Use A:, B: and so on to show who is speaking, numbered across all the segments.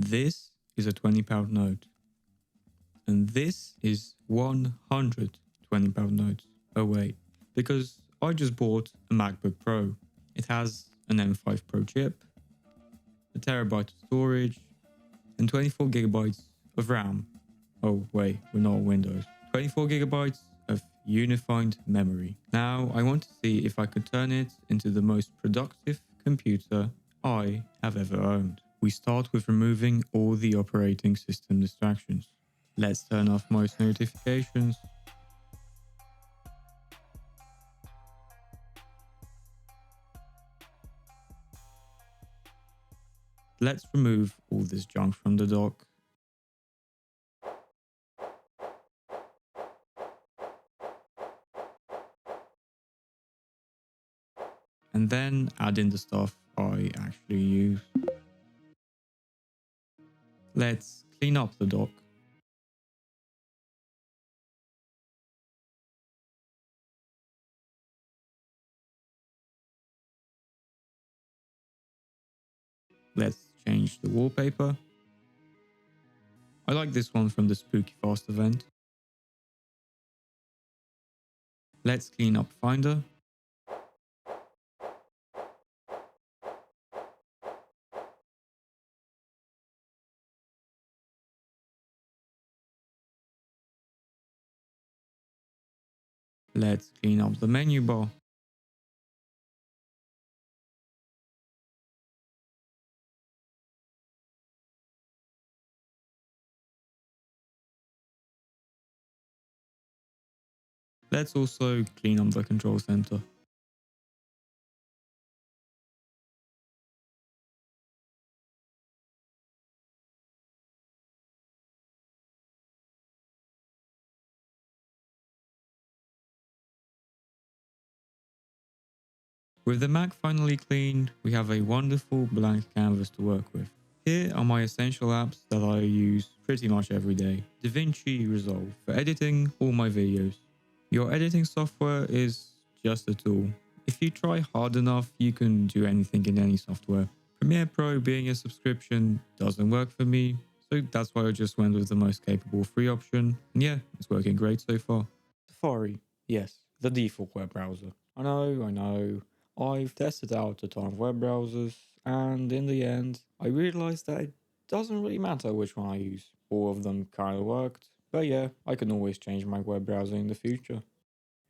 A: This is a £20 note. And this is 100 £20 notes. Oh wait, because I just bought a MacBook Pro. It has an M5 Pro chip, a terabyte of storage, and 24 gigabytes of RAM. Oh wait, we're not on Windows. 24 gigabytes of unified memory. Now I want to see if I could turn it into the most productive computer I have ever owned. We start with removing all the operating system distractions. Let's turn off most notifications. Let's remove all this junk from the dock. And then add in the stuff I actually use. Let's clean up the dock. Let's change the wallpaper. I like this one from the Spooky Fast event. Let's clean up Finder. Let's clean up the menu bar. Let's also clean up the control center. With the Mac finally cleaned, we have a wonderful blank canvas to work with. Here are my essential apps that I use pretty much every day. Davinci Resolve for editing all my videos. Your editing software is just a tool. If you try hard enough, you can do anything in any software. Premiere Pro being a subscription doesn't work for me, so that's why I just went with the most capable free option. And yeah, it's working great so far. Safari, yes, the default web browser. I know. I've tested out a ton of web browsers, and in the end, I realized that it doesn't really matter which one I use. All of them kind of worked, but yeah, I can always change my web browser in the future.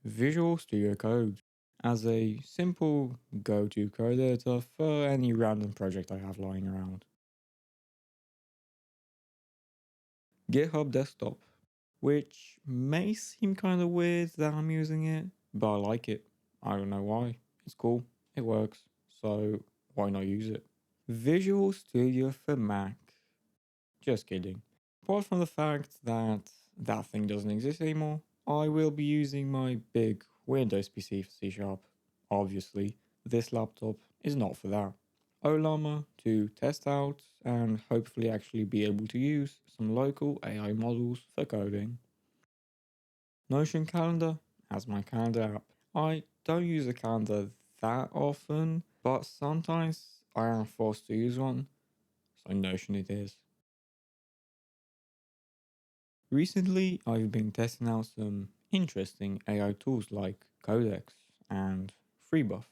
A: Visual Studio Code as a simple go-to code editor for any random project I have lying around. GitHub Desktop, which may seem kind of weird that I'm using it, but I like it. I don't know why. It's cool. It works. So why not use it? Visual Studio for Mac. Just kidding. Apart from the fact that that thing doesn't exist anymore, I will be using my big Windows PC for C#. Obviously, this laptop is not for that. Ollama to test out and hopefully actually be able to use some local AI models for coding. Notion Calendar as my calendar app. I don't use a calendar that often, but sometimes I am forced to use one, so Notion it is. Recently, I've been testing out some interesting AI tools like Codex and FreeBuff.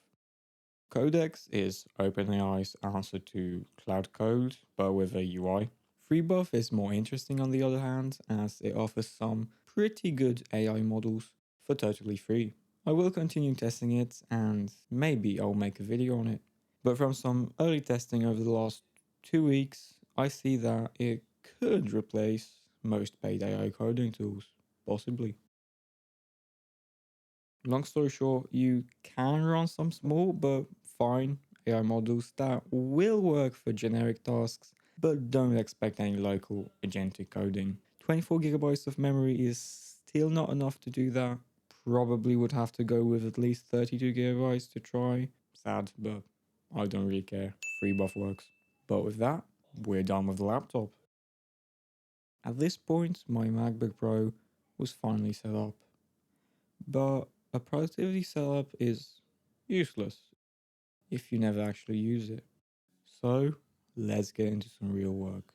A: Codex is OpenAI's answer to Cloud Code, but with a UI. FreeBuff is more interesting on the other hand, as it offers some pretty good AI models for totally free. I will continue testing it and maybe I'll make a video on it. But from some early testing over the last 2 weeks, I see that it could replace most paid AI coding tools, possibly. Long story short, you can run some small but fine AI models that will work for generic tasks, but don't expect any local agentic coding. 24 gigabytes of memory is still not enough to do that. Probably would have to go with at least 32 gigabytes to try. Sad, but I don't really care. FreeBuff works. But with that, we're done with the laptop. At this point, my MacBook Pro was finally set up. But a productivity setup is useless if you never actually use it. So let's get into some real work.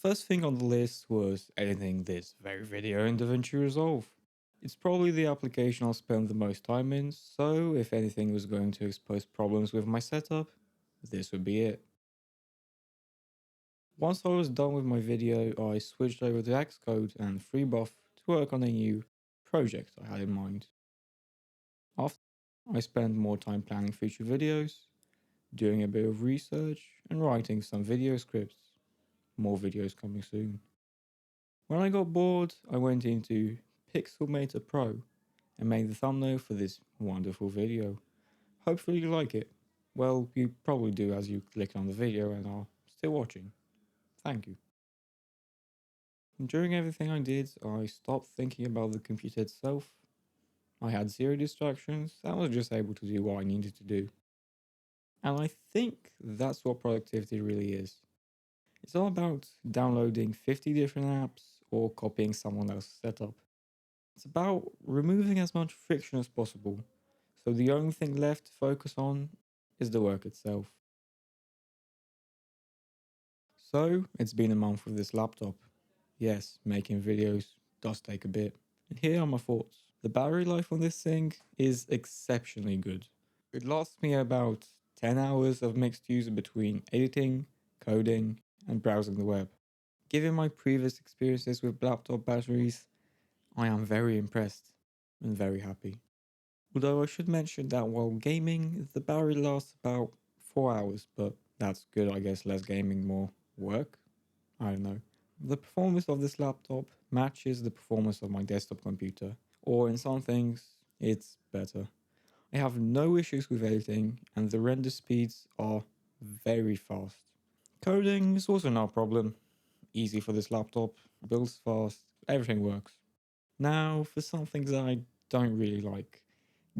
A: First thing on the list was editing this very video in Davinci Resolve. It's probably the application I'll spend the most time in, so if anything was going to expose problems with my setup, this would be it. Once I was done with my video, I switched over to Xcode and FreeBuff to work on a new project I had in mind. After, I spent more time planning future videos, doing a bit of research, and writing some video scripts. More videos coming soon. When I got bored, I went into Pixelmator Pro and made the thumbnail for this wonderful video. Hopefully you like it. Well, you probably do as you click on the video and are still watching. Thank you. During everything I did, I stopped thinking about the computer itself. I had zero distractions and was just able to do what I needed to do. And I think that's what productivity really is. It's all about downloading 50 different apps or copying someone else's setup. It's about removing as much friction as possible, so the only thing left to focus on is the work itself. So, it's been a month with this laptop. Yes, making videos does take a bit. And here are my thoughts. The battery life on this thing is exceptionally good. It lasts me about 10 hours of mixed use between editing, coding, and browsing the web. Given my previous experiences with laptop batteries, I am very impressed and very happy. Although I should mention that while gaming, the battery lasts about 4 hours, but that's good, I guess. Less gaming, more work. I don't know. The performance of this laptop matches the performance of my desktop computer, or in some things, it's better. I have no issues with editing, and the render speeds are very fast. Coding is also no problem. Easy for this laptop, builds fast, everything works. Now, for some things that I don't really like.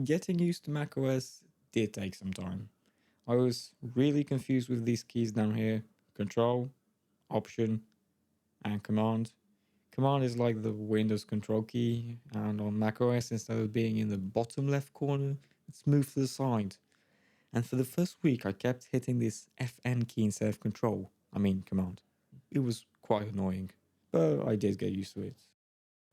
A: Getting used to macOS did take some time. I was really confused with these keys down here. Control, Option, and Command. Command is like the Windows control key, and on macOS, instead of being in the bottom left corner, it's moved to the side. And for the first week, I kept hitting this FN key instead of Command. It was quite annoying, but I did get used to it.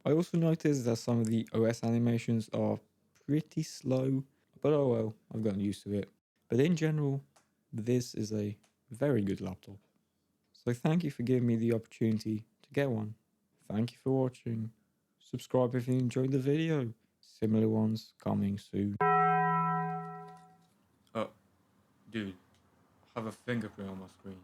A: I also noticed that some of the OS animations are pretty slow, but oh well, I've gotten used to it. But in general, this is a very good laptop. So thank you for giving me the opportunity to get one. Thank you for watching. Subscribe if you enjoyed the video. Similar ones coming soon. Oh, dude, I have a fingerprint on my screen.